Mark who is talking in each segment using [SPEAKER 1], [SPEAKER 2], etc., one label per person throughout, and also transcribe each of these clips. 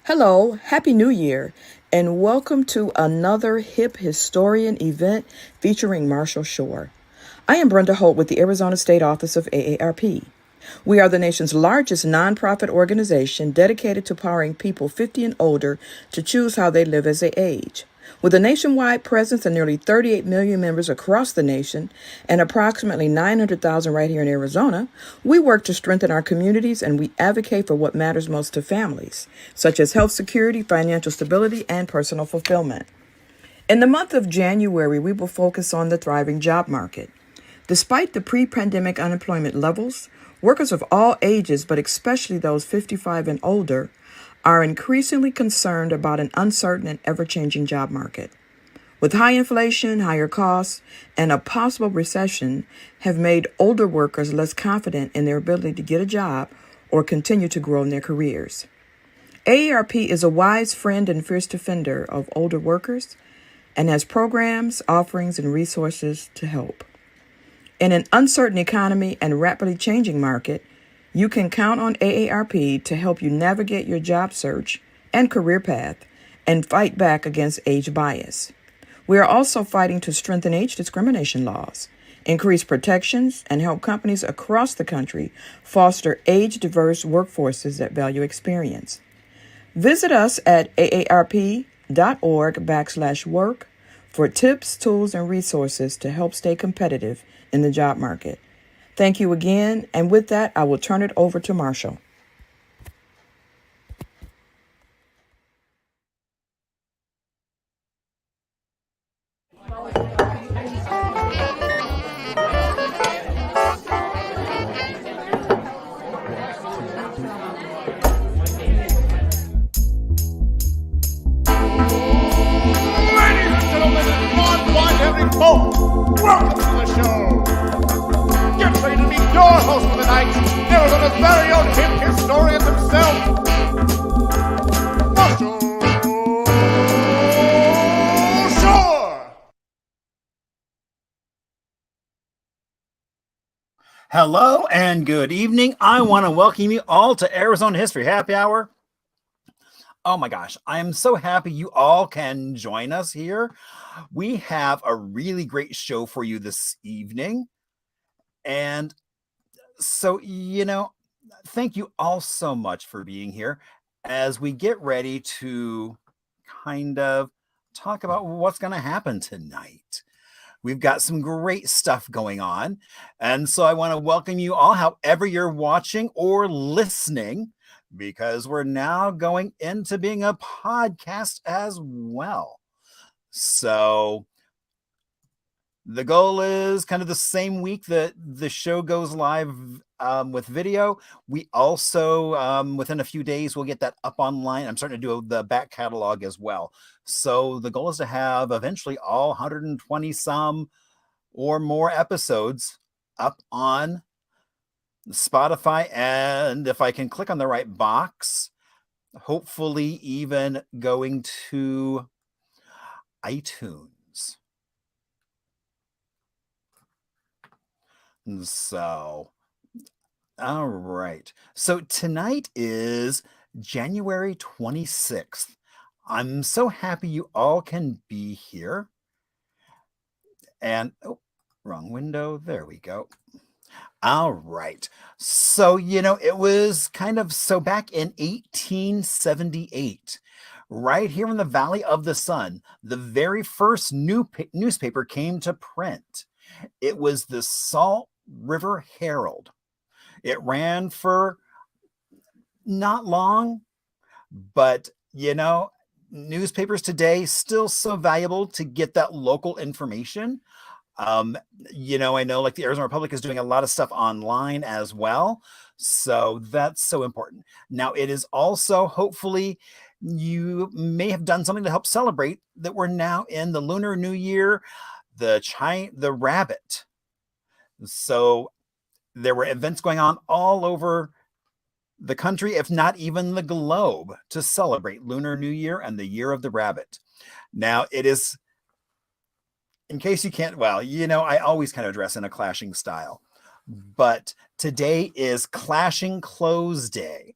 [SPEAKER 1] Hello, Happy New Year, and welcome to another hip historian event featuring Marshall Shore. I am Brenda Holt with the Arizona State Office of AARP. We are the nation's largest nonprofit organization dedicated to empowering people 50 and older to choose how they live as they age. With a nationwide presence and nearly 38 million members across the nation and approximately 900,000 right here in Arizona, we work to strengthen our communities and we advocate for what matters most to families, such as health security, financial stability, and personal fulfillment. In the month of January, we will focus on the thriving job market. Despite the pre-pandemic unemployment levels, workers of all ages, but especially those 55 and older, are increasingly concerned about an uncertain and ever-changing job market. With high inflation, higher costs, and a possible recession have made older workers less confident in their ability to get a job or continue to grow in their careers. AARP is a wise friend and fierce defender of older workers and has programs, offerings, and resources to help. In an uncertain economy and rapidly changing market, you can count on AARP to help you navigate your job search and career path and fight back against age bias. We are also fighting to strengthen age discrimination laws, increase protections, and help companies across the country foster age-diverse workforces that value experience. Visit us at aarp.org/work for tips, tools, and resources to help stay competitive in the job market. Thank you again, and with that, I will turn it over to Marshall.
[SPEAKER 2] Welcome to the show. Get ready to meet your host for the night, Arizona's very own hip historian himself, Marshall Shore.
[SPEAKER 3] Hello and good evening. I want to welcome you all to Arizona History Happy Hour. Oh my gosh, I am so happy you all can join us here. We have a really great show for you this evening. And so, thank you all so much for being here as we get ready to kind of talk about what's going to happen tonight. We've got some great stuff going on. And so I want to welcome you all, however you're watching or listening, because we're now going into being a podcast as well. So the goal is kind of the same week that the show goes live with video. We also, within a few days, we'll get that up online. I'm starting to do the back catalog as well. So the goal is to have eventually all 120 some or more episodes up on Spotify. And if I can click on the right box, hopefully even going to iTunes. So, all right. So tonight is January 26th. I'm so happy you all can be here. And, wrong window. There we go. All right. So, it was kind of so back in 1878, right here in the Valley of the Sun, the very first newspaper came to print. It was the Salt River Herald. It ran for not long, but newspapers today still so valuable to get that local information. I know like the Arizona Republic is doing a lot of stuff online as well. So that's so important. Now it is also, hopefully you may have done something to help celebrate that we're now in the Lunar New Year, the rabbit. So there were events going on all over the country, if not even the globe, to celebrate Lunar New Year and the Year of the Rabbit. Now it is, in case you can't, I always kind of dress in a clashing style, but today is Clashing Clothes Day.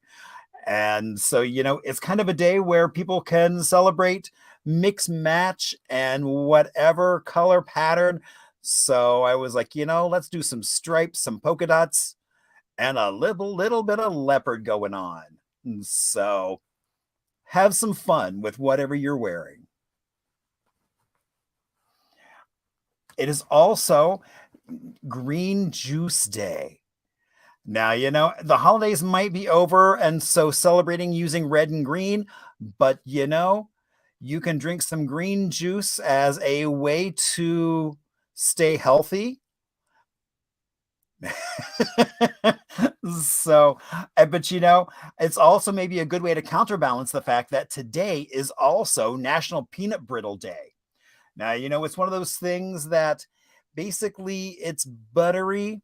[SPEAKER 3] And so, it's kind of a day where people can celebrate, mix, match, and whatever color pattern. So I was like, let's do some stripes, some polka dots, and a little bit of leopard going on. And so have some fun with whatever you're wearing. It is also Green Juice Day. Now, the holidays might be over, and so celebrating using red and green, but you can drink some green juice as a way to stay healthy. So, but it's also maybe a good way to counterbalance the fact that today is also National Peanut Brittle Day. Now, it's one of those things that basically it's buttery,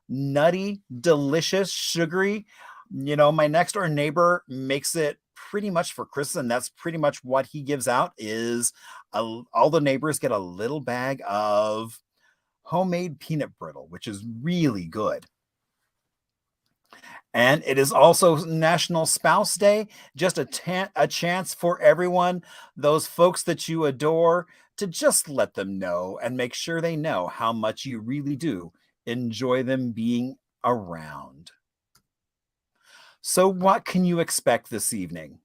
[SPEAKER 3] nutty, delicious, sugary. My next door neighbor makes it pretty much for Christmas, and that's pretty much what he gives out is all the neighbors get a little bag of homemade peanut brittle, which is really good. And it is also National Spouse Day, just a chance for everyone, those folks that you adore, to just let them know and make sure they know how much you really do enjoy them being around. So what can you expect this evening?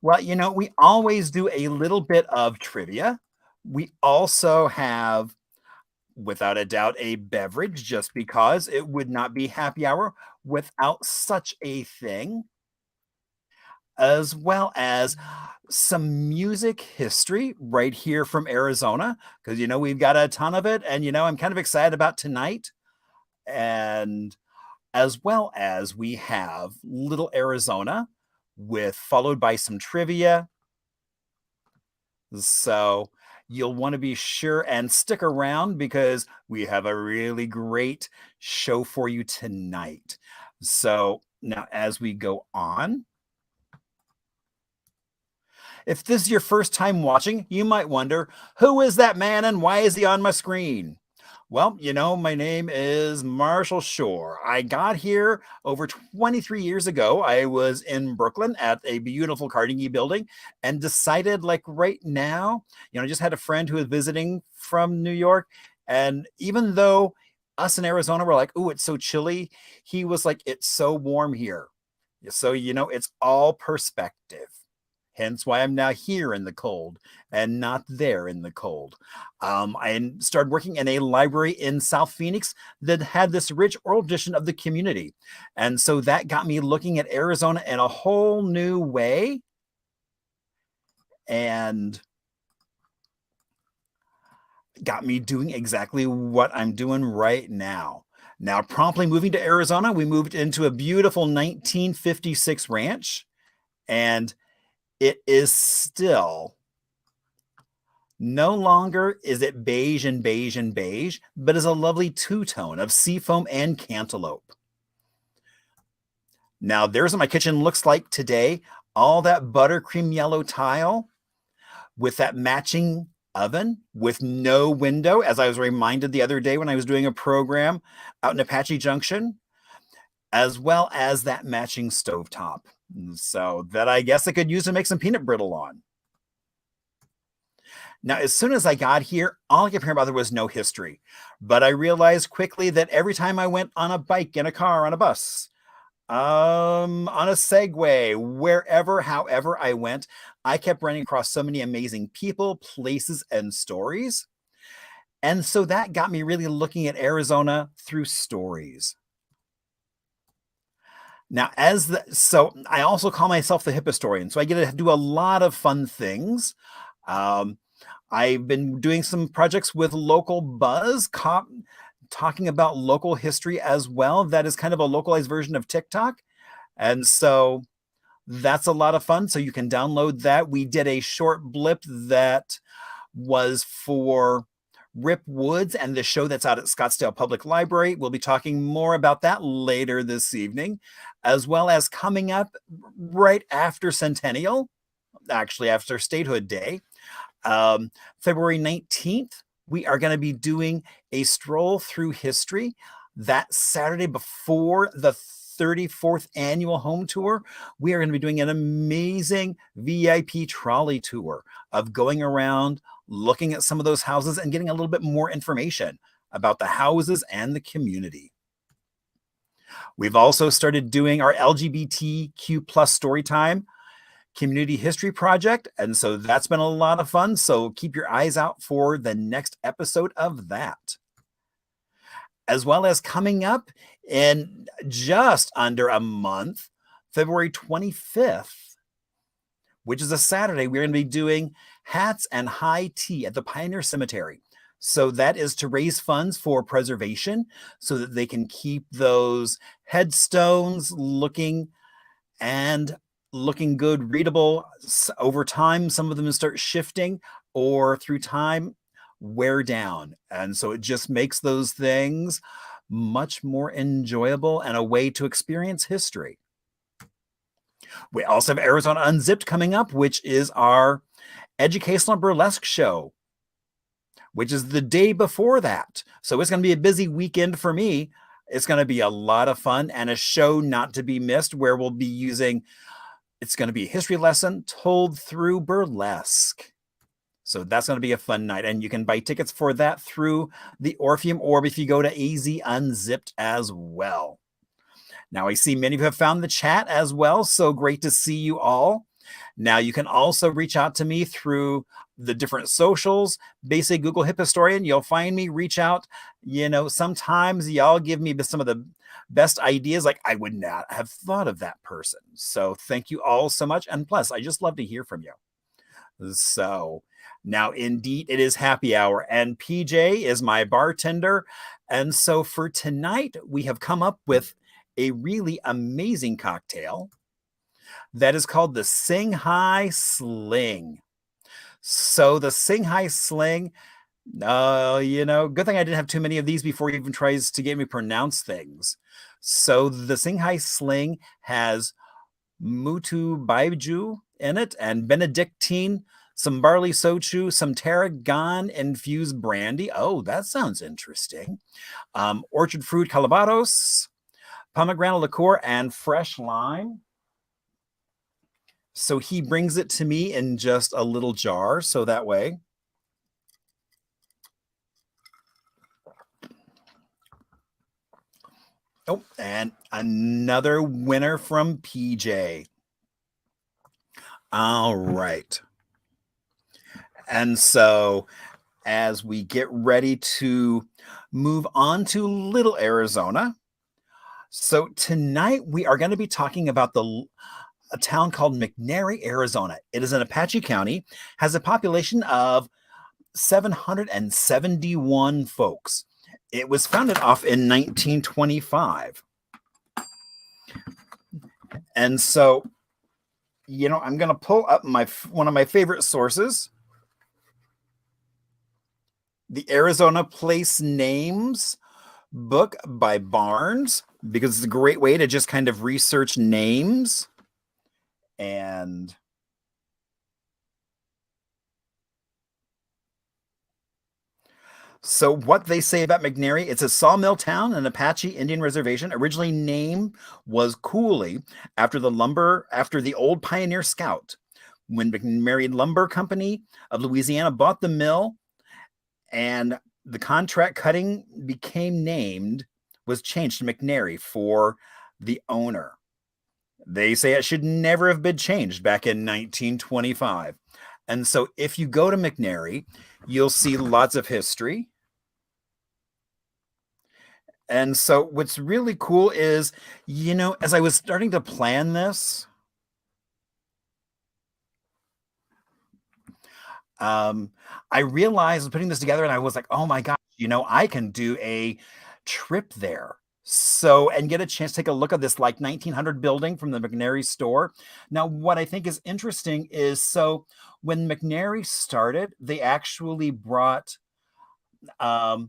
[SPEAKER 3] Well, we always do a little bit of trivia. We also have, without a doubt, a beverage, just because it would not be happy hour without such a thing, as well as some music history right here from Arizona, because we've got a ton of it, and I'm kind of excited about tonight, and as well as we have Little Arizona followed by some trivia. So you'll want to be sure and stick around because we have a really great show for you tonight. So now as we go on, if this is your first time watching, you might wonder, who is that man and why is he on my screen? Well, my name is Marshall Shore. I got here over 23 years ago. I was in Brooklyn at a beautiful Carnegie building and decided, like right now, I just had a friend who was visiting from New York. And even though us in Arizona were like, "Ooh, it's so chilly," he was like, "It's so warm here." So, it's all perspective. Hence why I'm now here in the cold and not there in the cold. I started working in a library in South Phoenix that had this rich oral tradition of the community. And so that got me looking at Arizona in a whole new way. And got me doing exactly what I'm doing right now. Now, promptly moving to Arizona, we moved into a beautiful 1956 ranch. And it is still, no longer is it beige and beige and beige, but is a lovely two-tone of seafoam and cantaloupe. Now, there's what my kitchen looks like today. All that buttercream yellow tile with that matching oven with no window, as I was reminded the other day when I was doing a program out in Apache Junction, as well as that matching stovetop. So that I guess I could use to make some peanut brittle on. Now, as soon as I got here, all I kept hearing about there was no history. But I realized quickly that every time I went on a bike, in a car, on a bus, on a Segway, wherever, however I went, I kept running across so many amazing people, places, and stories. And so that got me really looking at Arizona through stories. Now, so I also call myself the hip historian, so I get to do a lot of fun things. I've been doing some projects with Local Buzz, talking about local history as well. That is kind of a localized version of TikTok. And so that's a lot of fun. So you can download that. We did a short blip that was for Rip Woods and the show that's out at Scottsdale Public Library. We'll be talking more about that later this evening, as well as coming up right after Centennial, actually after Statehood Day, February 19th, we are going to be doing a stroll through history that Saturday before the 34th annual home tour, we are going to be doing an amazing VIP trolley tour of going around, looking at some of those houses and getting a little bit more information about the houses and the community. We've also started doing our LGBTQ plus story time community history project. And so that's been a lot of fun. So keep your eyes out for the next episode of that. As well as coming up in just under a month, February 25th, which is a Saturday, we're going to be doing hats and high tea at the Pioneer Cemetery. So that is to raise funds for preservation so that they can keep those headstones looking good, readable. Over time, some of them start shifting or through time wear down. And so it just makes those things much more enjoyable and a way to experience history. We also have Arizona Unzipped coming up, which is our educational burlesque show, which is the day before that. So it's going to be a busy weekend for me. It's going to be a lot of fun and a show not to be missed where we'll be using, it's going to be a history lesson told through burlesque. So that's going to be a fun night. And you can buy tickets for that through the Orpheum Orb if you go to AZ Unzipped as well. Now I see many of you have found the chat as well. So great to see you all. Now you can also reach out to me through the different socials. Basic Google Hip Historian. You'll find me, reach out. You know, sometimes y'all give me some of the best ideas. Like I would not have thought of that person. So thank you all so much. And plus, I just love to hear from you. So now indeed it is happy hour and PJ is my bartender. And so for tonight, we have come up with a really amazing cocktail that is called the Sing High Sling. So the Sing High Sling, you know, good thing I didn't have too many of these before he even tries to get me pronounce things. So the Sing High Sling has Mutu Baiju in it and Benedictine, some barley sochu, some tarragon infused brandy. Oh, that sounds interesting. Orchard fruit calabados, pomegranate liqueur, and fresh lime. So he brings it to me in just a little jar. So that way. Oh, and another winner from PJ. All right. And so as we get ready to move on to Little Arizona. So tonight we are going to be talking about a town called McNairy, Arizona. It is in Apache County, has a population of 771 folks. It was founded off in 1925. And so, you know, I'm going to pull up one of my favorite sources, the Arizona Place Names book by Barnes, because it's a great way to just kind of research names. And so what they say about McNairy, it's a sawmill town, an Apache Indian reservation. Originally named was Cooley after the old pioneer scout. When McNairy Lumber Company of Louisiana bought the mill and the contract cutting was changed to McNairy for the owner. They say it should never have been changed back in 1925. And so if you go to McNairy, you'll see lots of history. And so what's really cool is, you know, as I was starting to plan this, I realized putting this together and I was like, oh my gosh, you know, I can do a trip there. So, and get a chance to take a look at this like 1900 building from the McNairy store. Now, what I think is interesting is, so when McNairy started, they actually brought about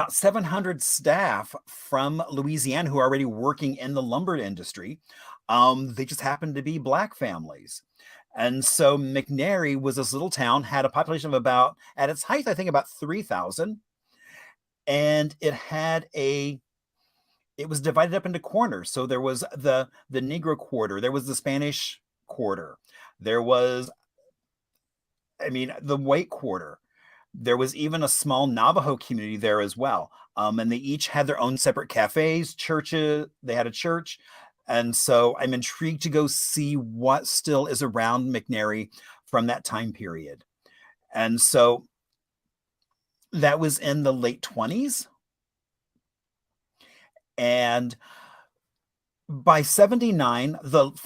[SPEAKER 3] 700 staff from Louisiana who are already working in the lumber industry. They just happened to be Black families. And so McNairy was this little town, had a population of about, at its height, I think about 3,000. And it had it was divided up into corners. So there was the Negro quarter, there was the Spanish quarter, there was, I mean, the white quarter. There was even a small Navajo community there as well. And they each had their own separate cafes, churches. They had a church. And so I'm intrigued to go see what still is around McNary from that time period. And so that was in the late 20s. And by 79,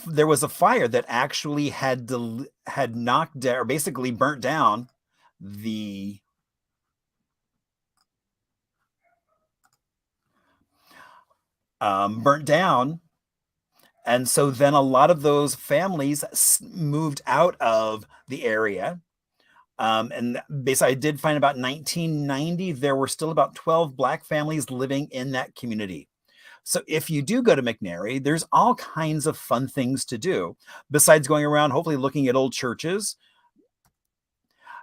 [SPEAKER 3] there was a fire that actually had knocked down, or basically burnt down the burnt down. And so then a lot of those families moved out of the area. And basically, I did find about 1990, there were still about 12 Black families living in that community. So if you do go to McNary, there's all kinds of fun things to do besides going around, hopefully looking at old churches.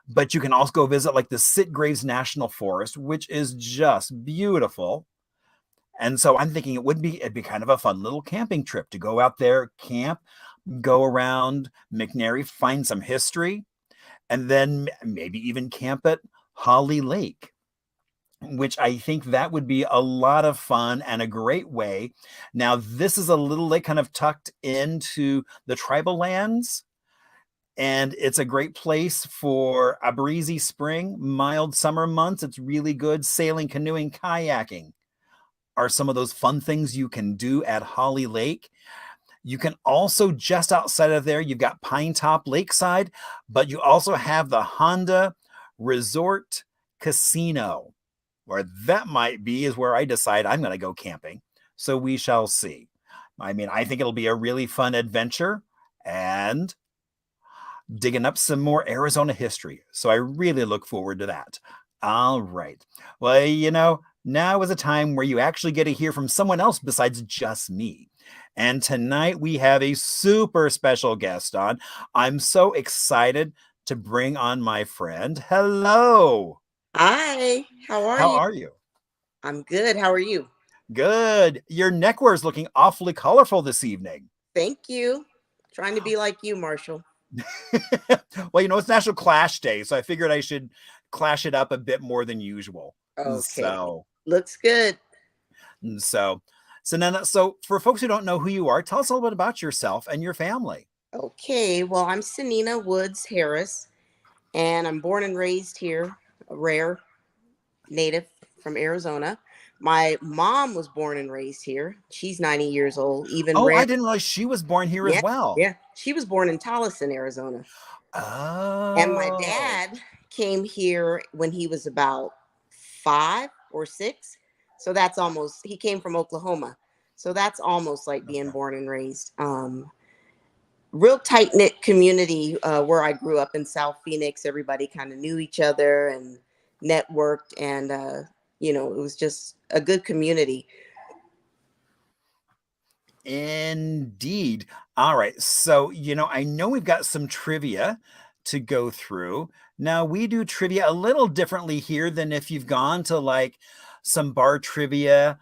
[SPEAKER 3] But you can also go visit like the Sitgraves National Forest, which is just beautiful. And so I'm thinking it'd be kind of a fun little camping trip to go out there, camp, go around McNary, find some history, and then maybe even camp at Holly Lake, which I think that would be a lot of fun and a great way. Now, this is a little lake kind of tucked into the tribal lands, and it's a great place for a breezy spring, mild summer months. It's really good. Sailing, canoeing, kayaking are some of those fun things you can do at Holly Lake. You can also, just outside of there, you've got Pine Top Lakeside, but you also have the Honda Resort Casino, where that might be is where I decide I'm going to go camping. So we shall see. I mean, I think it'll be a really fun adventure and digging up some more Arizona history. So I really look forward to that. All right. Well, you know, now is a time where you actually get to hear from someone else besides just me. And tonight we have a super special guest on. I'm so excited to bring on my friend. Hello.
[SPEAKER 4] Hi, how are
[SPEAKER 3] How
[SPEAKER 4] you?
[SPEAKER 3] are you?
[SPEAKER 4] I'm good. How are you?
[SPEAKER 3] Good. Your neckwear is looking awfully colorful this evening.
[SPEAKER 4] Thank you. Trying to be like you, Marshall.
[SPEAKER 3] Well, you know, it's National Clash Day, so I figured I should clash it up a bit more than usual.
[SPEAKER 4] Okay. Looks good.
[SPEAKER 3] So Nana, so for folks who don't know who you are, tell us a little bit about yourself and your family.
[SPEAKER 4] Okay. Well, I'm Senina Woods-Harris, and I'm born and raised here, a rare native from Arizona. My mom was born and raised here. She's 90 years old. Even
[SPEAKER 3] Oh,
[SPEAKER 4] rare.
[SPEAKER 3] I didn't realize she was born here as well.
[SPEAKER 4] Yeah. She was born in Tolleson, Arizona.
[SPEAKER 3] Oh.
[SPEAKER 4] And my dad came here when he was about 5 or 6. So that's almost, he came from Oklahoma. So that's almost like being born and raised. Real tight-knit community where I grew up in South Phoenix. Everybody kind of knew each other and networked. And, you know, it was just a good community.
[SPEAKER 3] Indeed. All right. So, you know, I know we've got some trivia to go through. Now, we do trivia a little differently here than if you've gone to like some bar trivia.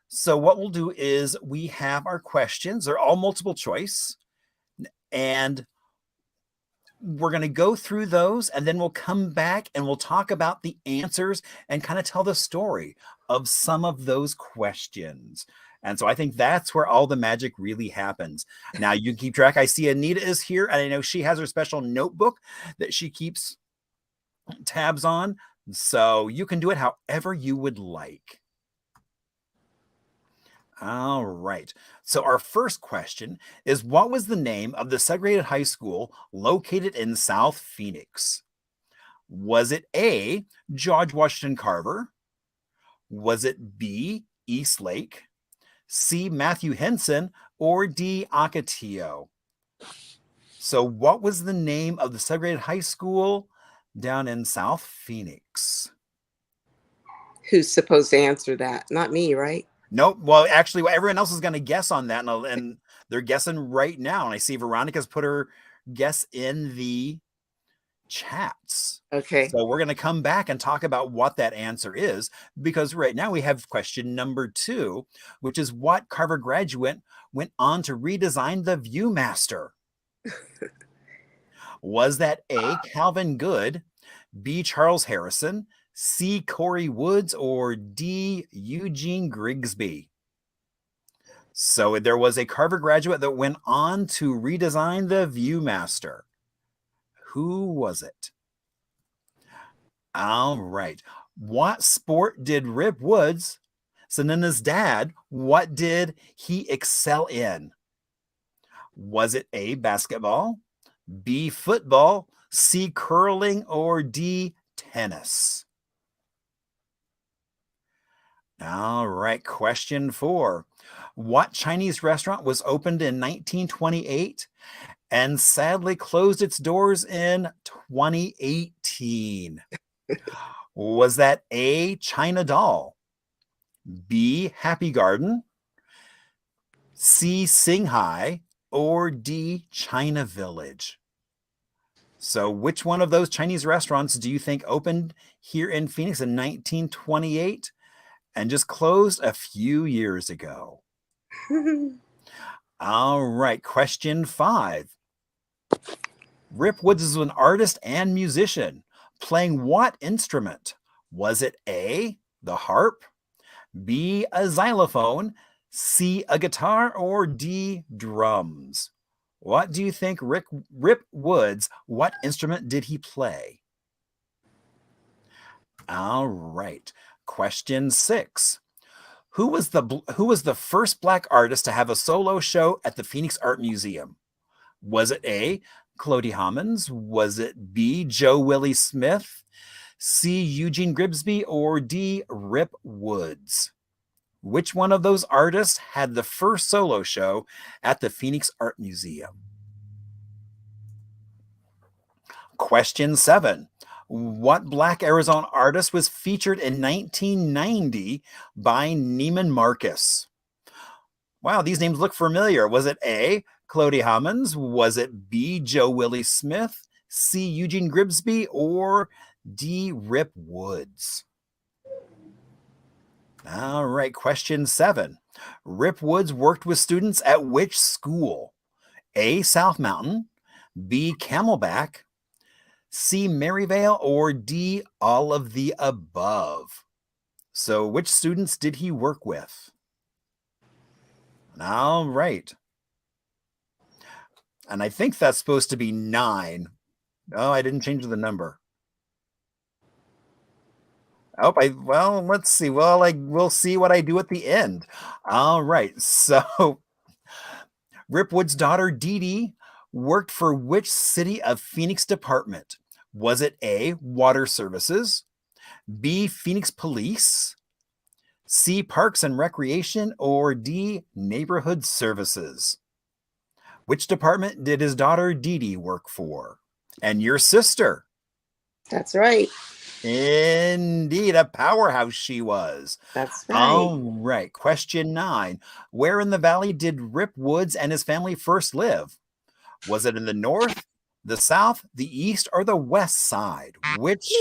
[SPEAKER 3] So what we'll do is we have our questions. They're all multiple choice. And we're going to go through those, and then we'll come back and we'll talk about the answers and kind of tell the story of some of those questions. And so I think that's where all the magic really happens. Now you can keep track. I see Anita is here, and I know she has her special notebook that she keeps tabs on. So you can do it however you would like. All right. So our first question is, what was the name of the segregated high school located in South Phoenix? Was it A, George Washington Carver? Was it B, East Lake? C, Matthew Henson? Or D, Ocotillo? So what was the name of the segregated high school down in South Phoenix?
[SPEAKER 4] Who's supposed to answer that? Not me, right?
[SPEAKER 3] Nope. Well, actually, everyone else is going to guess on that, and they're guessing right now. And I see Veronica's put her guess in the chats.
[SPEAKER 4] Okay.
[SPEAKER 3] So we're going to come back and talk about what that answer is, because right now we have question number 2, which is what Harvard graduate went on to redesign the Viewmaster? Was that A, Calvin Good, B, Charles Harrison, C, Corey Woods, or D, Eugene Grigsby? So there was a Harvard graduate that went on to redesign the Viewmaster. Who was it? All right. What sport did Rip Woods, Senina's dad, what did he excel in? Was it A, basketball, B, football, C, curling, or D, tennis? All right. Question 4. What Chinese restaurant was opened in 1928 and sadly closed its doors in 2018? Was that A, China Doll, B, Happy Garden, C, Singhai, or D, China Village? So which one of those Chinese restaurants do you think opened here in Phoenix in 1928 and just closed a few years ago? All right, question 5. Rip Woods is an artist and musician. Playing what instrument? Was it A, the harp, B, a xylophone, C, a guitar, or D, drums? What do you think Rip Woods, what instrument did he play? All right. Question 6. Who was the first Black artist to have a solo show at the Phoenix Art Museum? Was it A, Clodie Hommons? Was it B, Joe Willie Smith, C, Eugene Grigsby, or D, Rip Woods? Which one of those artists had the first solo show at the Phoenix Art Museum? Question 7. What Black Arizona artist was featured in 1990 by Neiman Marcus? Wow, these names look familiar. Was it A, Clodie Hommons? Was it B, Joe Willie Smith, C, Eugene Grigsby, or D, Rip Woods? All right, question 7. Rip Woods worked with students at which school? A, South Mountain, B, Camelback, C, Maryvale, or D, all of the above? So which students did he work with? All right. And I think that's supposed to be 9. Oh, I didn't change the number. Oh, well, let's see. Well, we'll see what I do at the end. All right. So Rip Wood's daughter, Dee Dee, worked for which city of Phoenix department? Was it A, Water Services, B, Phoenix Police, C, Parks and Recreation, or D, Neighborhood Services? Which department did his daughter Dee Dee work for? And your sister?
[SPEAKER 4] That's right.
[SPEAKER 3] Indeed, a powerhouse she was.
[SPEAKER 4] That's right.
[SPEAKER 3] All right. Question 9. Where in the valley did Rip Woods and his family first live? Was it in the north, the south, the east, or the west side? Which?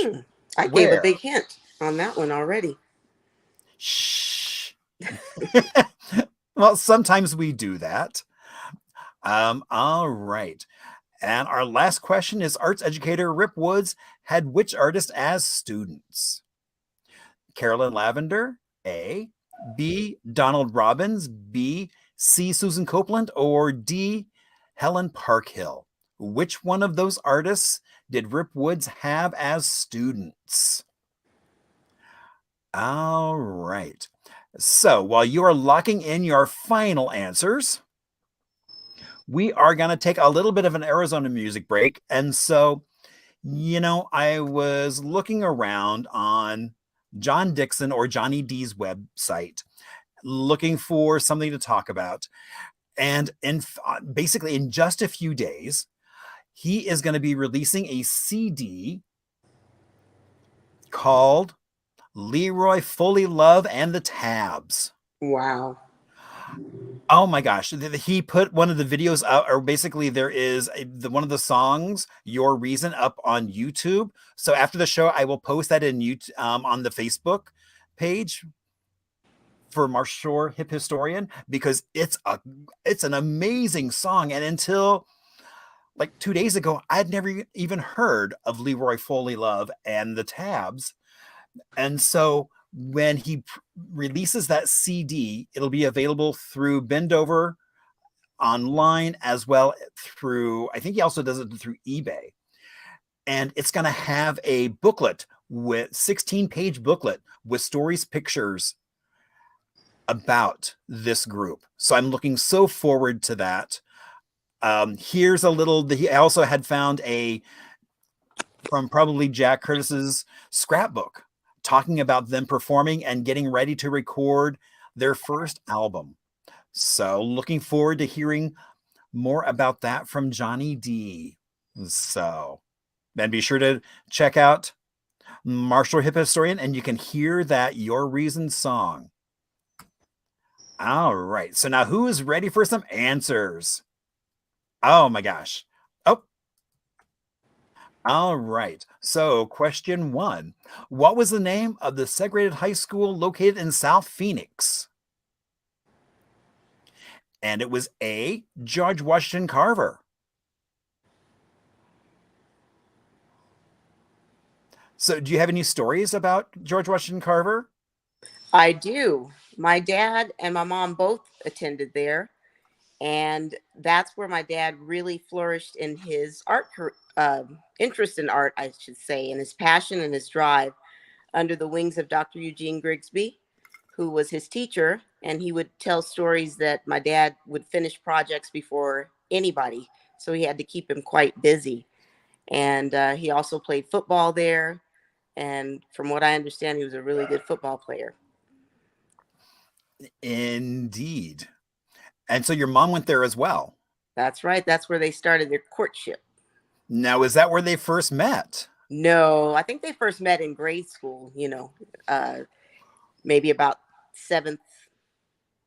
[SPEAKER 4] I gave a big hint on that one already.
[SPEAKER 3] Shh. Well, sometimes we do that. All right. And our last question is, arts educator Rip Woods had which artist as students? Carolyn Lavender, A, B, Donald Robbins, B, C, Susan Copeland, or D, Helen Parkhill? Which one of those artists did Rip Woods have as students? All right. So while you are locking in your final answers, we are going to take a little bit of an Arizona music break. And so, I was looking around on John Dixon or Johnny D's website, looking for something to talk about. And basically in just a few days, he is going to be releasing a CD called Leroy Fully Love and the Tabs.
[SPEAKER 4] Wow.
[SPEAKER 3] Oh my gosh. He put one of the videos out, or basically there is one of the songs, Your Reason, up on YouTube. So after the show, I will post that in YouTube, on the Facebook page for Marshall Shore Hip Historian, because it's an amazing song. And until like 2 days ago, I'd never even heard of Leroy Foley Love and the Tabs. And so when he releases that CD, it'll be available through Bendover online, as well through, I think he also does it through eBay. And it's going to have a booklet, with 16-page booklet with stories, pictures about this group. So I'm looking so forward to that. Here's a little, he also had found from probably Jack Curtis's scrapbook, talking about them performing and getting ready to record their first album. So looking forward to hearing more about that from Johnny D. So then be sure to check out Marshall Hip Historian, and you can hear that Your Reason song. All right. So now who is ready for some answers? Oh my gosh. Oh. All right. So question 1. What was the name of the segregated high school located in South Phoenix? And it was A, George Washington Carver. So do you have any stories about George Washington Carver?
[SPEAKER 4] I do. My dad and my mom both attended there. And that's where my dad really flourished in his interest in art, I should say, and his passion and his drive, under the wings of Dr. Eugene Grigsby, who was his teacher. And he would tell stories that my dad would finish projects before anybody. So he had to keep him quite busy. And he also played football there. And from what I understand, he was a really good football player.
[SPEAKER 3] Indeed. And so your mom went there as well.
[SPEAKER 4] That's right. That's where they started their courtship.
[SPEAKER 3] Now, is that where they first met?
[SPEAKER 4] No, I think they first met in grade school, maybe about 7th,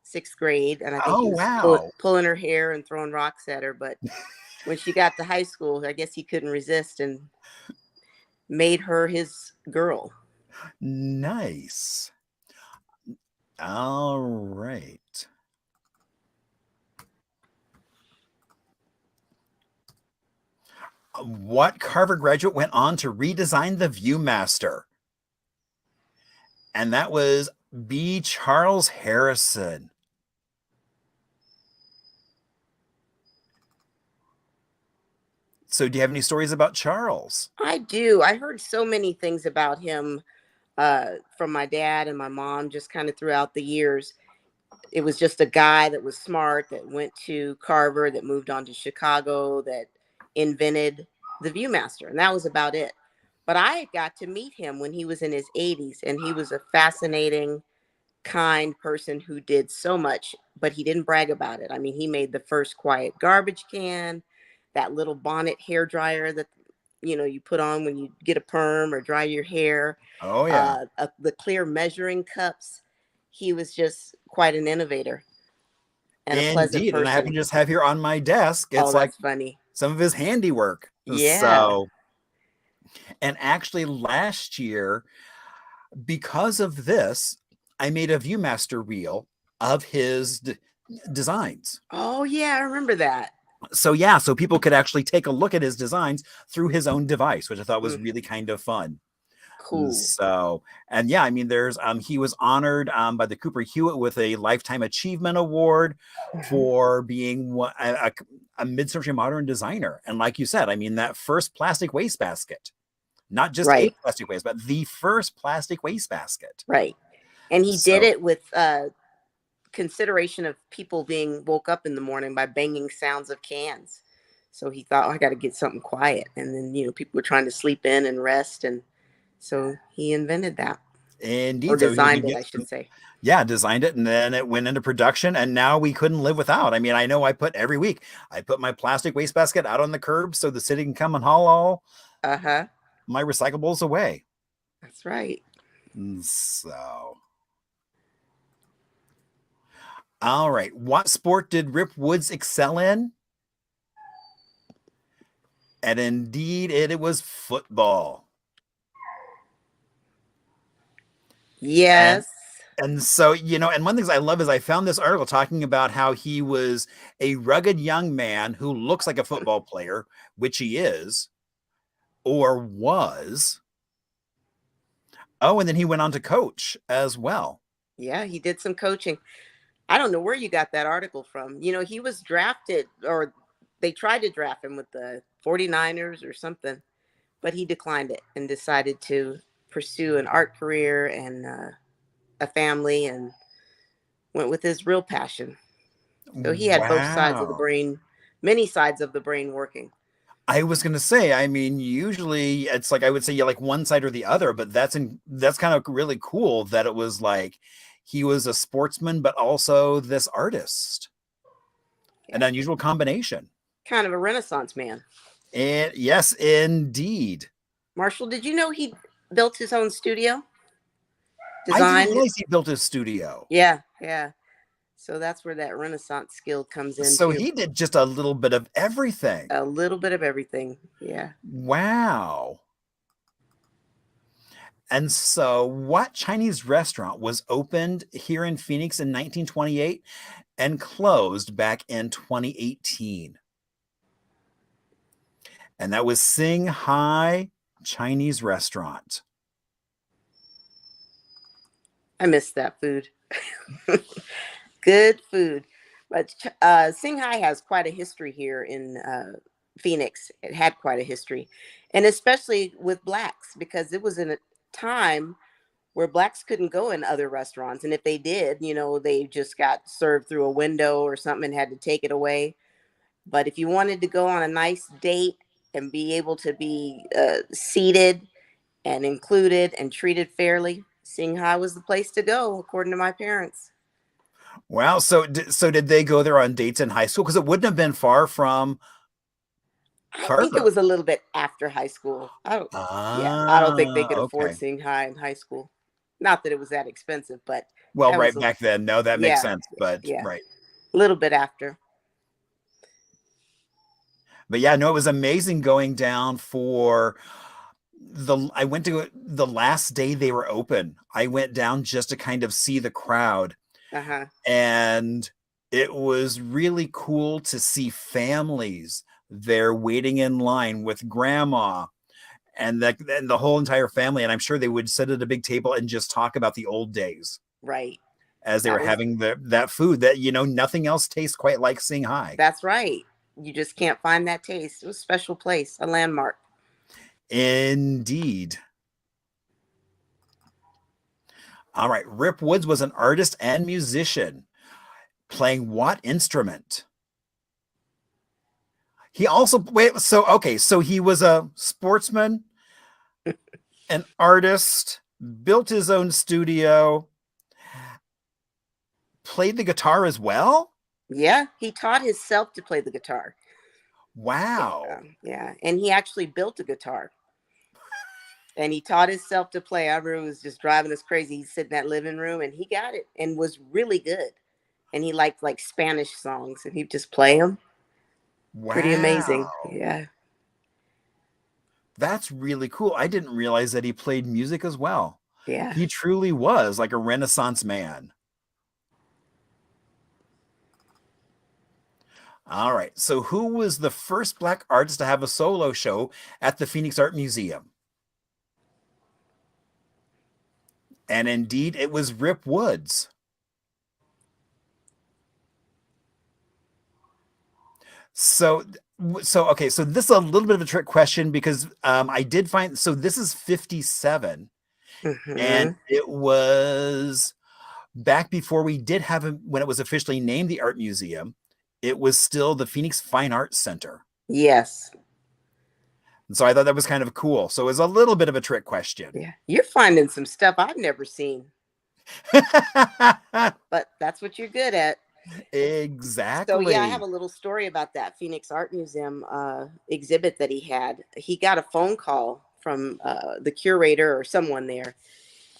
[SPEAKER 4] 6th grade. And I think he was pulling her hair and throwing rocks at her. But when she got to high school, I guess he couldn't resist and made her his girl.
[SPEAKER 3] Nice. All right. What Carver graduate went on to redesign the Viewmaster? And that was B. Charles Harrison. So do you have any stories about Charles?
[SPEAKER 4] I do. I heard so many things about him from my dad and my mom just kind of throughout the years. It was just a guy that was smart, that went to Carver, that moved on to Chicago, that invented the Viewmaster. And that was about it. But I got to meet him when he was in his 80s. And he was a fascinating, kind person who did so much, but he didn't brag about it. I mean, he made the first quiet garbage can, that little bonnet hair dryer that you put on when you get a perm or dry your hair.
[SPEAKER 3] Oh yeah.
[SPEAKER 4] The clear measuring cups. He was just quite an innovator and a pleasant person.
[SPEAKER 3] And I happen to just have here on my desk, it's like
[SPEAKER 4] funny,
[SPEAKER 3] some of his handiwork.
[SPEAKER 4] Yeah.
[SPEAKER 3] So, and actually last year, because of this, I made a Viewmaster reel of his designs.
[SPEAKER 4] Oh yeah, I remember that.
[SPEAKER 3] So yeah, so people could actually take a look at his designs through his own device, which I thought was really kind of fun.
[SPEAKER 4] Cool.
[SPEAKER 3] So, and yeah, I mean, there's he was honored by the Cooper Hewitt with a Lifetime Achievement Award for being a mid-century modern designer. And like you said, I mean, that first plastic wastebasket, not just a plastic waste, but the first plastic wastebasket.
[SPEAKER 4] Right. And he did it with consideration of people being woke up in the morning by banging sounds of cans. So he thought, I got to get something quiet. And then, people were trying to sleep in and rest. And so he invented that.
[SPEAKER 3] Indeed.
[SPEAKER 4] Or designed it, I should say.
[SPEAKER 3] Yeah, designed it. And then it went into production. And now we couldn't live without. I mean, I know every week I put my plastic wastebasket out on the curb so the city can come and haul all my recyclables away.
[SPEAKER 4] That's right.
[SPEAKER 3] So... All right. What sport did Rip Woods excel in? And indeed, it was football. And
[SPEAKER 4] Yes.
[SPEAKER 3] and so, and one of the things I love is I found this article talking about how he was a rugged young man who looks like a football player, which he is or was. Oh, and then he went on to coach as well.
[SPEAKER 4] Yeah, he did some coaching. I don't know where you got that article from. He was drafted, or they tried to draft him with the 49ers or something, but he declined it and decided to pursue an art career and a family, and went with his real passion. So he had both sides of the
[SPEAKER 3] Wow.
[SPEAKER 4] brain, many sides of the brain working.
[SPEAKER 3] I was going to say, I mean, usually it's like I would say you like one side or the other, but that's kind of really cool that it was like he was a sportsman, but also this artist.
[SPEAKER 4] Yeah.
[SPEAKER 3] An unusual combination.
[SPEAKER 4] Kind of a Renaissance man.
[SPEAKER 3] And yes, indeed.
[SPEAKER 4] Marshall, did you know he built his own studio?
[SPEAKER 3] I didn't realize he built his studio.
[SPEAKER 4] Yeah. So that's where that Renaissance skill comes in.
[SPEAKER 3] So
[SPEAKER 4] too.
[SPEAKER 3] he did just a little bit of everything.
[SPEAKER 4] A little bit of everything. Yeah.
[SPEAKER 3] Wow. And so what Chinese restaurant was opened here in Phoenix in 1928 and closed back in 2018? And that was Sing Hai Chinese Restaurant.
[SPEAKER 4] I miss that food. Good food. But Singhai has quite a history here in Phoenix. It had quite a history. And especially with blacks, because it was in a time where blacks couldn't go in other restaurants. And if they did, they just got served through a window or something and had to take it away. But if you wanted to go on a nice date and be able to be seated and included and treated fairly, Singhai was the place to go, according to my parents.
[SPEAKER 3] Wow. So did they go there on dates in high school? Because it wouldn't have been far from
[SPEAKER 4] I think it was a little bit after high school. I don't think they could afford Singhai in high school. Not that it was that expensive, but
[SPEAKER 3] right back then. No, that makes sense. But right.
[SPEAKER 4] A little bit after.
[SPEAKER 3] But yeah, no, it was amazing going down for I went to the last day they were open. I went down just to kind of see the crowd.
[SPEAKER 4] Uh-huh.
[SPEAKER 3] And it was really cool to see families there waiting in line with grandma and the whole entire family. And I'm sure they would sit at a big table and just talk about the old days.
[SPEAKER 4] Right.
[SPEAKER 3] As they were having that food that, nothing else tastes quite like Singhai.
[SPEAKER 4] That's right. You just can't find that taste. It was a special place, a landmark.
[SPEAKER 3] Indeed. All right. Rip Woods was an artist and musician. Playing what instrument? He also so he was a sportsman, an artist, built his own studio, played the guitar as well?
[SPEAKER 4] Yeah, he taught himself to play the guitar.
[SPEAKER 3] Wow.
[SPEAKER 4] Yeah, and he actually built a guitar. And he taught himself to play. I remember it was just driving us crazy. He'd sit in that living room and he got it and was really good. And he liked like Spanish songs and he'd just play them. Wow. Pretty amazing. Yeah.
[SPEAKER 3] That's really cool. I didn't realize that he played music as well.
[SPEAKER 4] Yeah.
[SPEAKER 3] He truly was like a Renaissance man. All right. So who was the first Black artist to have a solo show at the Phoenix Art Museum? And indeed, it was Rip Woods. So okay, so this is a little bit of a trick question because I did find, so this is 57 and it was back before we did have when it was officially named the Art Museum, it was still the Phoenix Fine Arts Center.
[SPEAKER 4] Yes.
[SPEAKER 3] And so I thought that was kind of cool. So it was a little bit of a trick question.
[SPEAKER 4] Yeah, you're finding some stuff I've never seen. But that's what you're good at.
[SPEAKER 3] Exactly.
[SPEAKER 4] So yeah, I have a little story about that Phoenix Art Museum exhibit that he had. He got a phone call from the curator or someone there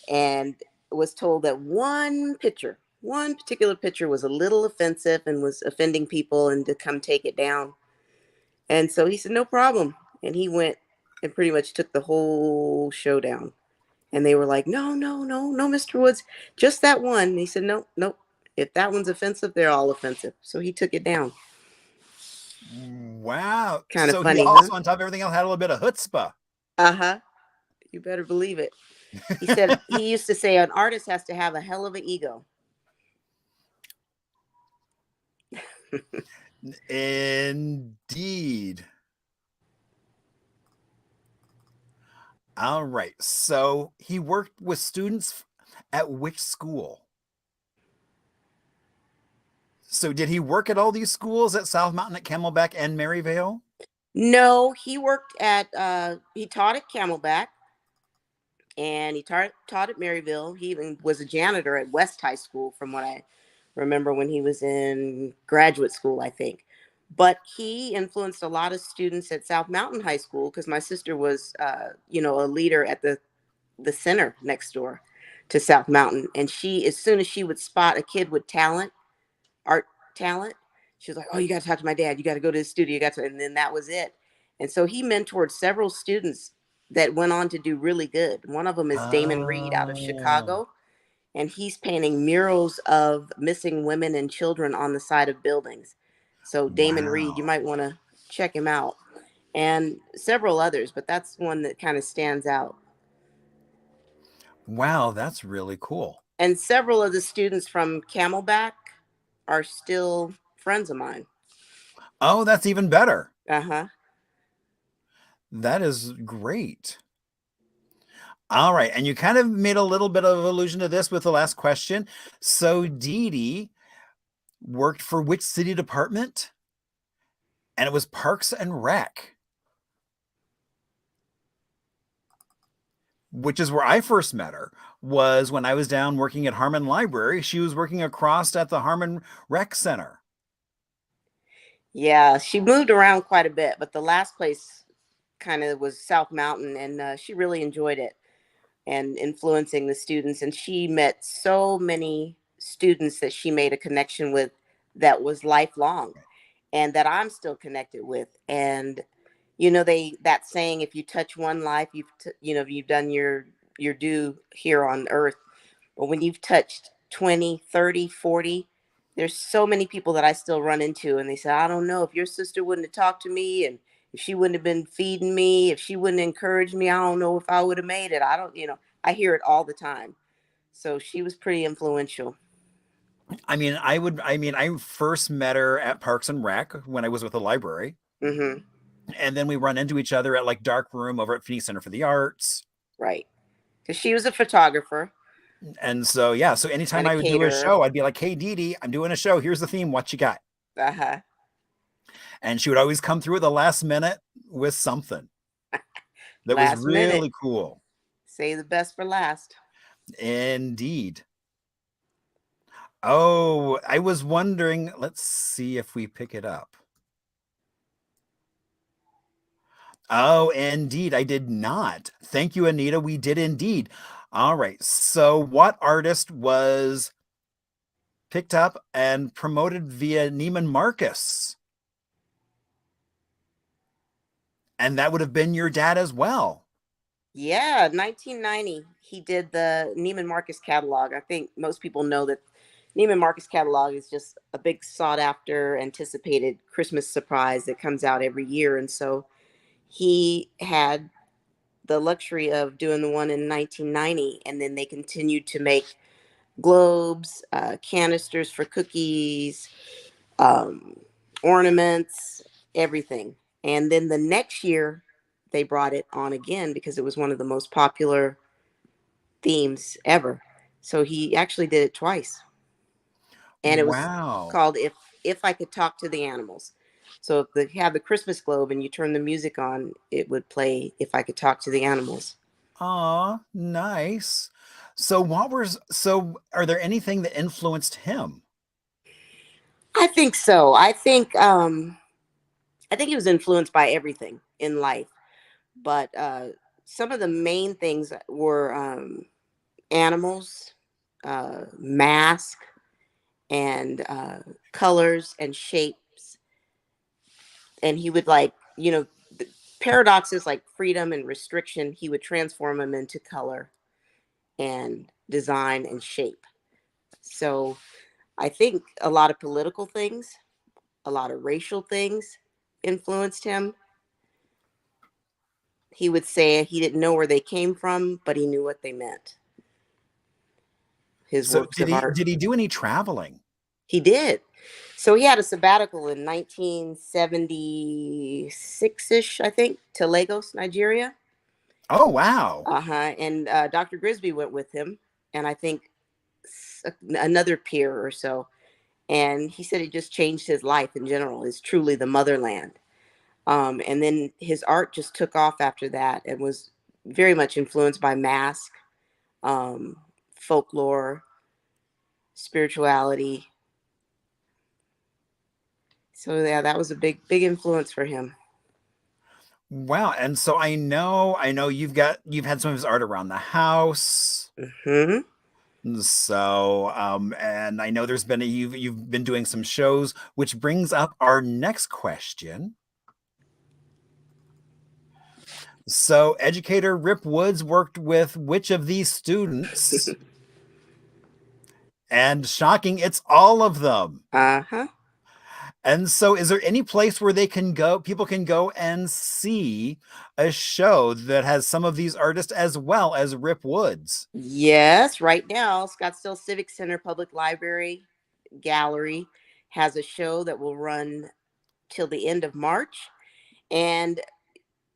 [SPEAKER 4] and was told that one picture one particular picture was a little offensive and was offending people and to come take it down. And so he said, no problem. And he went and pretty much took the whole show down. And they were like, no, no, no, no, Mr. Woods, just that one. And he said, no, nope. If that one's offensive, they're all offensive. So he took it down.
[SPEAKER 3] Wow.
[SPEAKER 4] Kind of
[SPEAKER 3] So he
[SPEAKER 4] funny,
[SPEAKER 3] also,
[SPEAKER 4] huh?
[SPEAKER 3] on top of everything else, had a little bit of chutzpah.
[SPEAKER 4] Uh-huh. You better believe it. He said, he used to say an artist has to have a hell of an ego.
[SPEAKER 3] Indeed. All right. So he worked with students at which school? So did he work at all these schools at South Mountain, at Camelback, and Maryvale?
[SPEAKER 4] No, he worked at, he taught at Camelback and he taught at Maryville. He even was a janitor at West High School from what I remember when he was in graduate school, I think. But he influenced a lot of students at South Mountain High School because my sister was, a leader at the center next door to South Mountain. And she, as soon as she would spot a kid with talent, art talent, she was like, oh, you got to talk to my dad. You got to go to his studio. And then that was it. And so he mentored several students that went on to do really good. One of them is Damon Reed out of
[SPEAKER 3] Oh,
[SPEAKER 4] Chicago. And he's painting murals of missing women and children on the side of buildings. So Damon Reed, you
[SPEAKER 3] wow.
[SPEAKER 4] might want to check him out. And several others, but that's one that kind of stands out.
[SPEAKER 3] Wow, that's really cool.
[SPEAKER 4] And several of the students from Camelback are still friends of mine.
[SPEAKER 3] Oh, that's even better.
[SPEAKER 4] Uh-huh.
[SPEAKER 3] That is great. All right. And you kind of made a little bit of allusion to this with the last question. So Dee Dee worked for which city department? And it was Parks and Rec, which is where I first met her, was when I was down working at Harmon Library. She was working across at the Harmon Rec Center.
[SPEAKER 4] Yeah, she moved around quite a bit, but the last place kind of was South Mountain, and she really enjoyed it and influencing the students. And she met so many students that she made a connection with that was lifelong and that I'm still connected with. And that saying, if you touch one life, you've done your due here on earth. But when you've touched 20, 30, 40, there's so many people that I still run into, and they say, I don't know, if your sister wouldn't have talked to me, and if she wouldn't have been feeding me, if she wouldn't encourage me, I don't know if I would have made it. I hear it all the time. So she was pretty influential.
[SPEAKER 3] I first met her at Parks and Rec when I was with the library.
[SPEAKER 4] Mm-hmm.
[SPEAKER 3] And then we run into each other at like Dark Room over at Phoenix Center for the Arts.
[SPEAKER 4] Right. Because she was a photographer.
[SPEAKER 3] And so, yeah. So anytime
[SPEAKER 4] And a
[SPEAKER 3] I would do a
[SPEAKER 4] caterer.
[SPEAKER 3] show, I'd be like, hey, Dee Dee, I'm doing a show. Here's the theme. What you got?
[SPEAKER 4] Uh-huh.
[SPEAKER 3] And she would always come through at the last minute with something that
[SPEAKER 4] Last
[SPEAKER 3] was really
[SPEAKER 4] minute.
[SPEAKER 3] cool.
[SPEAKER 4] Say the best for last.
[SPEAKER 3] Indeed. Oh, I was wondering, let's see if we pick it up. Oh, indeed. I did not. Thank you, Anita. We did indeed. All right. So what artist was picked up and promoted via Neiman Marcus? And that would have been your dad as well.
[SPEAKER 4] Yeah, 1990, he did the Neiman Marcus catalog. I think most people know that Neiman Marcus catalog is just a big sought after, anticipated Christmas surprise that comes out every year. And so he had the luxury of doing the one in 1990, and then they continued to make globes, canisters for cookies, ornaments, everything. And then the next year, they brought it on again because it was one of the most popular themes ever. So he actually did it twice. And it was
[SPEAKER 3] Wow.
[SPEAKER 4] called If I Could Talk to the Animals. So if they have the Christmas globe and you turn the music on, it would play If I Could Talk to the Animals.
[SPEAKER 3] Aw, nice. So are there anything that influenced him?
[SPEAKER 4] I think so. I think he was influenced by everything in life. But some of the main things were animals, mask, and colors and shapes. And he would, like, paradoxes like freedom and restriction, he would transform them into color and design and shape. So I think a lot of political things, a lot of racial things influenced him. He would say he didn't know where they came from, but he knew what they meant. His
[SPEAKER 3] So
[SPEAKER 4] works of art.
[SPEAKER 3] did he do any traveling?
[SPEAKER 4] He did. So he had a sabbatical in 1976-ish, I think, to Lagos, Nigeria.
[SPEAKER 3] Oh, wow.
[SPEAKER 4] And Dr. Grisby went with him, and I think another peer or so. And he said it just changed his life in general. It's truly the motherland. And then his art just took off after that and was very much influenced by mask, folklore, spirituality. So yeah, that was a big influence for him.
[SPEAKER 3] Wow. And so I know you've had some of his art around the house.
[SPEAKER 4] Mm-hmm.
[SPEAKER 3] So and I know there's been you've been doing some shows, which brings up our next question. So educator Rip Woods worked with which of these students? And shocking, it's all of them.
[SPEAKER 4] Uh-huh.
[SPEAKER 3] And so is there any place where people can go and see a show that has some of these artists as well as Rip Woods?
[SPEAKER 4] Yes, right now, Scottsdale Civic Center Public Library Gallery has a show that will run till the end of March. And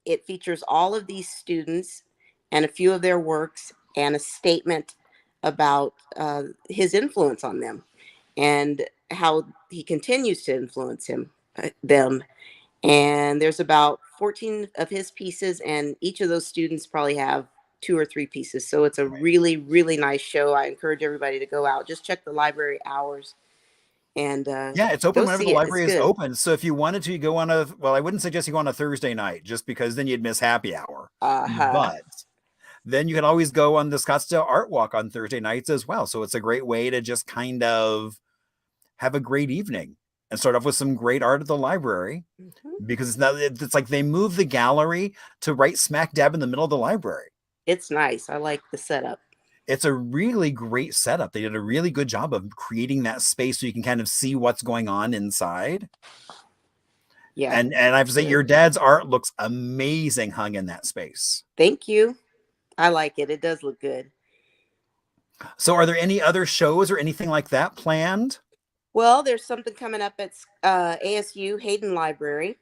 [SPEAKER 4] it features all of these students and a few of their works and a statement about his influence on them and how he continues to influence them. And there's about 14 of his pieces, and each of those students probably have 2 or 3 pieces. So it's a really, really nice show. I encourage everybody to go out. Just check the library hours. And
[SPEAKER 3] yeah, it's open whenever the library is
[SPEAKER 4] good.
[SPEAKER 3] open. So if you wanted to, you go on I wouldn't suggest you go on a Thursday night just because then you'd miss happy hour. But then you can always go on the Scottsdale Art Walk on Thursday nights as well. So it's a great way to just kind of have a great evening and start off with some great art at the library. Mm-hmm. Because it's like they moved the gallery to right smack dab in the middle of the library.
[SPEAKER 4] It's nice. I like the setup.
[SPEAKER 3] It's a really great setup. They did a really good job of creating that space so you can kind of see what's going on inside. Yeah. And I have to say, your dad's art looks amazing hung in that space.
[SPEAKER 4] Thank you. I like it. It does look good.
[SPEAKER 3] So are there any other shows or anything like that planned?
[SPEAKER 4] Well, there's something coming up at ASU Hayden Library,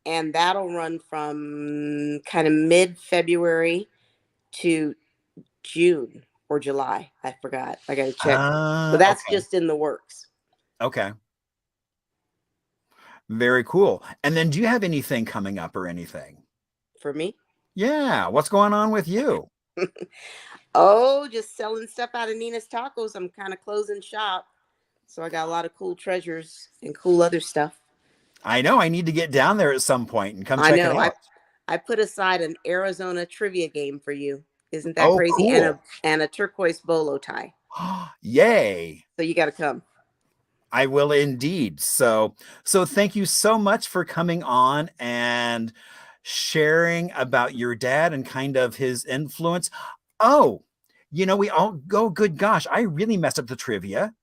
[SPEAKER 4] and that'll run from kind of mid-February to June or July. I forgot. I got to check. But that's just in the works.
[SPEAKER 3] Okay. Very cool. And then do you have anything coming up or anything?
[SPEAKER 4] For me?
[SPEAKER 3] Yeah. What's going on with you?
[SPEAKER 4] Oh, just selling stuff out of Nina's Tacos. I'm kind of closing shop. So I got a lot of cool treasures and cool other stuff. I
[SPEAKER 3] know. I need to get down there at some point and come check it out.
[SPEAKER 4] I put aside an Arizona trivia game for you. Isn't that crazy?
[SPEAKER 3] Cool.
[SPEAKER 4] And a turquoise bolo tie.
[SPEAKER 3] Yay.
[SPEAKER 4] So you got to come.
[SPEAKER 3] I will indeed. So thank you so much for coming on and sharing about your dad and kind of his influence. Oh, we all go, good gosh, I really messed up the trivia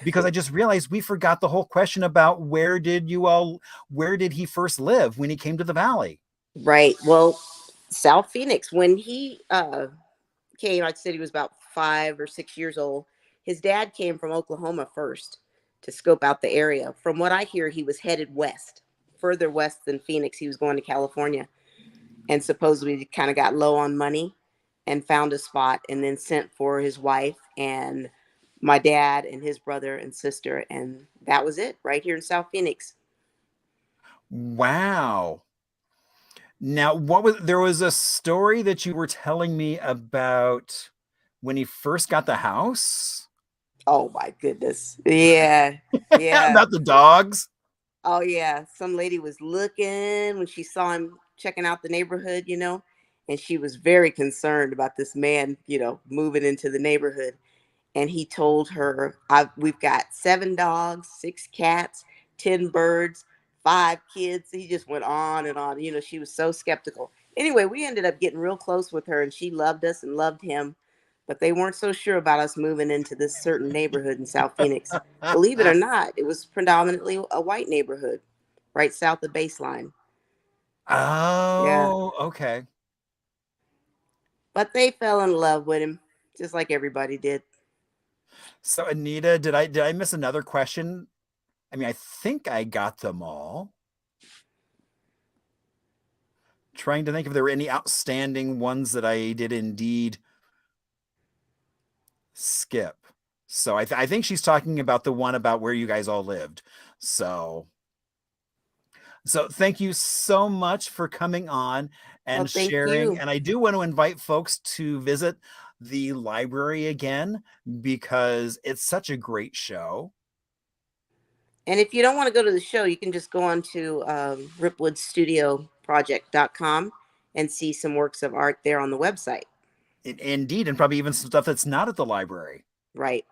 [SPEAKER 3] because I just realized we forgot the whole question about where did he first live when he came to the Valley?
[SPEAKER 4] Right. Well, South Phoenix, when he came, I said he was about 5 or 6 years old. His dad came from Oklahoma first to scope out the area. From what I hear, he was headed west, further west than Phoenix. He was going to California, and supposedly kind of got low on money and found a spot and then sent for his wife and my dad and his brother and sister. And that was it right here in South Phoenix.
[SPEAKER 3] Wow. Now, there was a story that you were telling me about when he first got the house.
[SPEAKER 4] Oh my goodness. Yeah. Yeah.
[SPEAKER 3] About the dogs.
[SPEAKER 4] Oh yeah. Some lady was looking when she saw him checking out the neighborhood, and she was very concerned about this man, moving into the neighborhood. and he told her, we've got 7 dogs, 6 cats, 10 birds, 5 kids. He just went on and on. You know, she was so skeptical. Anyway, we ended up getting real close with her, and she loved us and loved him. But they weren't so sure about us moving into this certain neighborhood in South Phoenix. Believe it or not, it was predominantly a white neighborhood right south of Baseline. Yeah.
[SPEAKER 3] Oh, okay.
[SPEAKER 4] But they fell in love with him, just like everybody did.
[SPEAKER 3] So Anita, did I miss another question? I mean, I think I got them all. Trying to think if there were any outstanding ones that I did indeed skip. So I think she's talking about the one about where you guys all lived. So thank you so much for coming on and
[SPEAKER 4] Thank
[SPEAKER 3] sharing.
[SPEAKER 4] you.
[SPEAKER 3] And I do want to invite folks to visit the library again because it's such a great show.
[SPEAKER 4] And if you don't want to go to the show, you can just go on to ripwoodstudioproject.com and see some works of art there on the website.
[SPEAKER 3] Indeed, and probably even some stuff that's not at the library.
[SPEAKER 4] Right.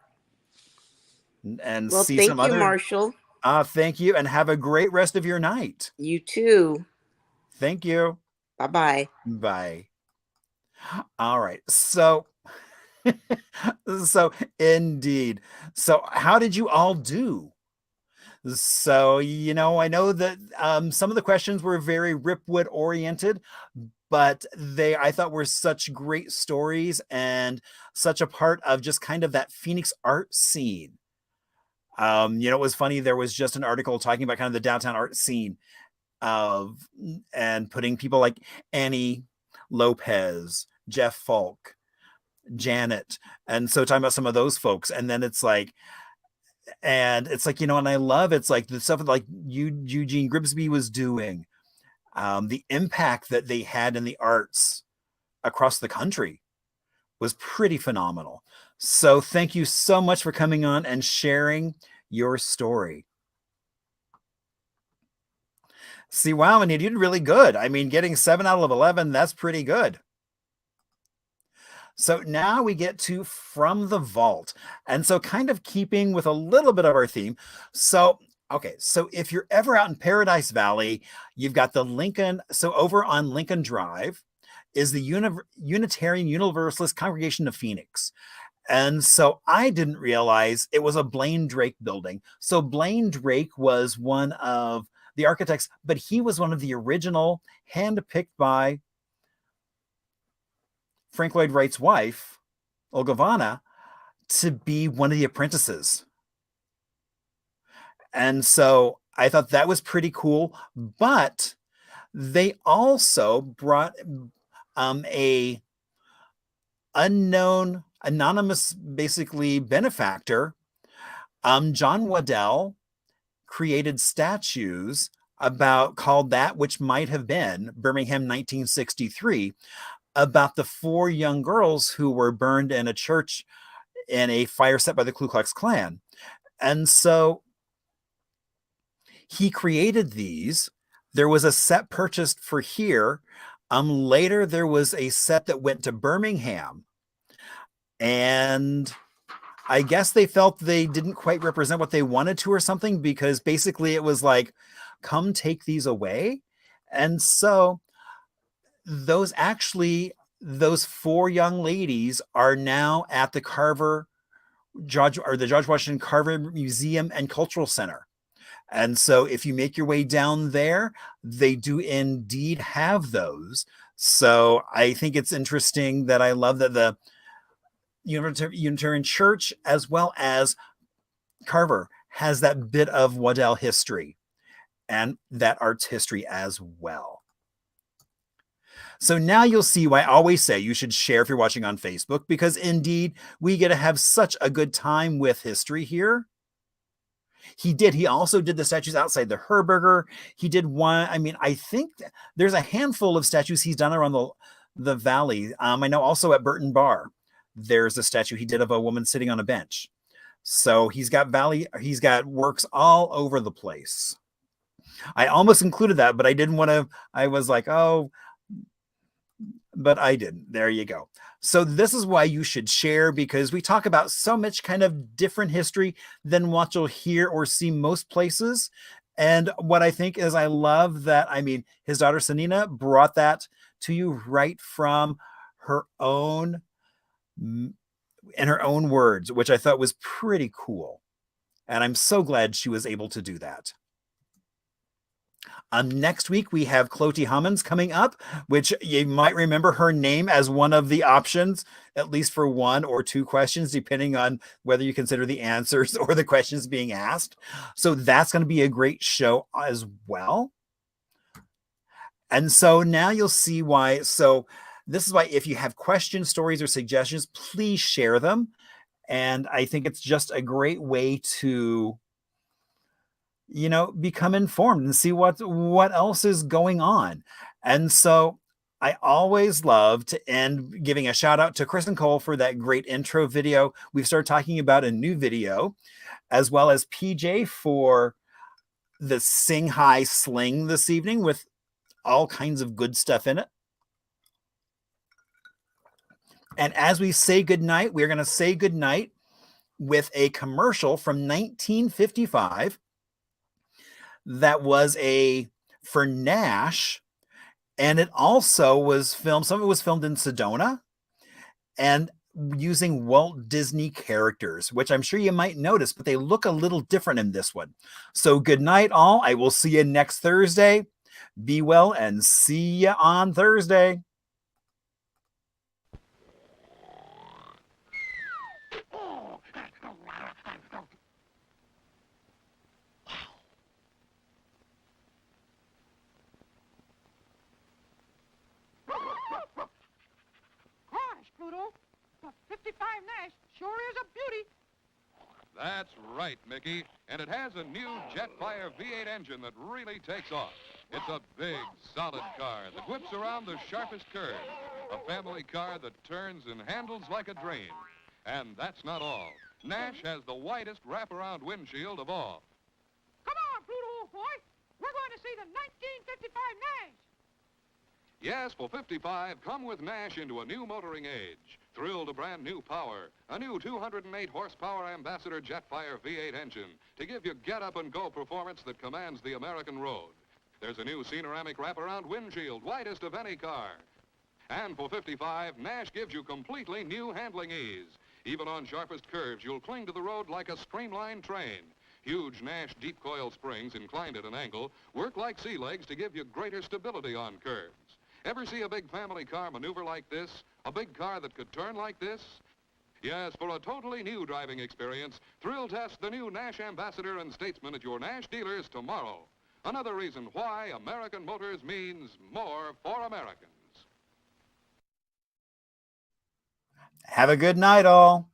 [SPEAKER 3] And
[SPEAKER 4] well,
[SPEAKER 3] see
[SPEAKER 4] thank
[SPEAKER 3] some
[SPEAKER 4] you,
[SPEAKER 3] other.
[SPEAKER 4] Marshall.
[SPEAKER 3] Thank you, and have a great rest of your night.
[SPEAKER 4] You too.
[SPEAKER 3] Thank you.
[SPEAKER 4] Bye-bye.
[SPEAKER 3] Bye. All right. So indeed. So how did you all do? So, you know, I know that some of the questions were very Ripwood oriented, but I thought were such great stories and such a part of just kind of that Phoenix art scene. You know, it was funny. There was just an article talking about kind of the downtown art scene and putting people like Annie Lopez, Jeff Falk, Janet. And so talking about some of those folks. And then it's like, you know, and I love, it's like the stuff like Eugene Grimsby was doing, the impact that they had in the arts across the country was pretty phenomenal. So thank you so much for coming on and sharing your story. See, wow, and you did really good. I mean, getting 7 out of 11, that's pretty good. So now we get to From the Vault. And so kind of keeping with a little bit of our theme. So, okay, so if you're ever out in Paradise Valley, you've got the Lincoln. So over on Lincoln Drive is the Unitarian Universalist Congregation of Phoenix. And so I didn't realize it was a Blaine Drake building. So Blaine Drake was one of the architects, but he was one of the original, handpicked by Frank Lloyd Wright's wife, Olga Vanna, to be one of the apprentices. And so I thought that was pretty cool. But they also brought a unknown, anonymous, basically benefactor. John Waddell created statues called That Which Might Have Been, Birmingham, 1963, about the 4 young girls who were burned in a church in a fire set by the Ku Klux Klan. And so he created these. There was a set purchased for here. Later, there was a set that went to Birmingham. And I guess they felt they didn't quite represent what they wanted to or something, because basically it was like, come take these away. And so those 4 young ladies are now at the the George Washington Carver Museum and Cultural Center. And so if you make your way down there, they do indeed have those. So I think it's interesting that I love that the Unitarian Church, as well as Carver, has that bit of Waddell history and that art's history as well. So now you'll see why I always say you should share if you're watching on Facebook, because indeed we get to have such a good time with history here. He also did the statues outside the Herberger. He did one. I mean, I think there's a handful of statues he's done around the valley. I know also at Burton Bar, there's a statue he did of a woman sitting on a bench. So he's got works all over the place. I almost included that, but I didn't want to. I was like, oh, but I didn't. There you go. So this is why you should share, because we talk about so much kind of different history than what you'll hear or see most places. And what I think is I love that, I mean, his daughter Senina brought that to you right from her own, in her own words, which I thought was pretty cool. And I'm so glad she was able to do that. Next week, we have Cloti Hammonds coming up, which you might remember her name as one of the options, at least for 1 or 2 questions, depending on whether you consider the answers or the questions being asked. So that's going to be a great show as well. And so now you'll see why. So this is why if you have questions, stories, or suggestions, please share them. And I think it's just a great way to, become informed and see what else is going on. And so I always love to end giving a shout out to Kristen Cole for that great intro video. We've started talking about a new video, as well as PJ for the Sing High Sling this evening with all kinds of good stuff in it. And as we say goodnight, we're going to say goodnight with a commercial from 1955 that was for Nash, and it also was filmed, some of it was filmed in Sedona and using Walt Disney characters, which I'm sure you might notice, but they look a little different in this one. So good night, all. I will see you next Thursday. Be well and see you on Thursday.
[SPEAKER 5] Pluto, the 55 Nash sure is a beauty.
[SPEAKER 6] That's right, Mickey. And it has a new Jetfire V8 engine that really takes off. It's a big, solid car that whips around the sharpest curves. A family car that turns and handles like a dream. And that's not all. Nash has the widest wraparound windshield of all.
[SPEAKER 5] Come on, Pluto, old boy. We're going to see the 1955 Nash.
[SPEAKER 6] Yes, for 55, come with Nash into a new motoring age. Thrill to brand new power. A new 208 horsepower Ambassador Jetfire V8 engine to give you get-up-and-go performance that commands the American road. There's a new Cenoramic wraparound windshield, widest of any car. And for 55, Nash gives you completely new handling ease. Even on sharpest curves, you'll cling to the road like a streamlined train. Huge Nash deep coil springs, inclined at an angle, work like sea legs to give you greater stability on curves. Ever see a big family car maneuver like this? A big car that could turn like this? Yes, for a totally new driving experience, thrill test the new Nash Ambassador and Statesman at your Nash dealers tomorrow. Another reason why American Motors means more for Americans.
[SPEAKER 3] Have a good night, all.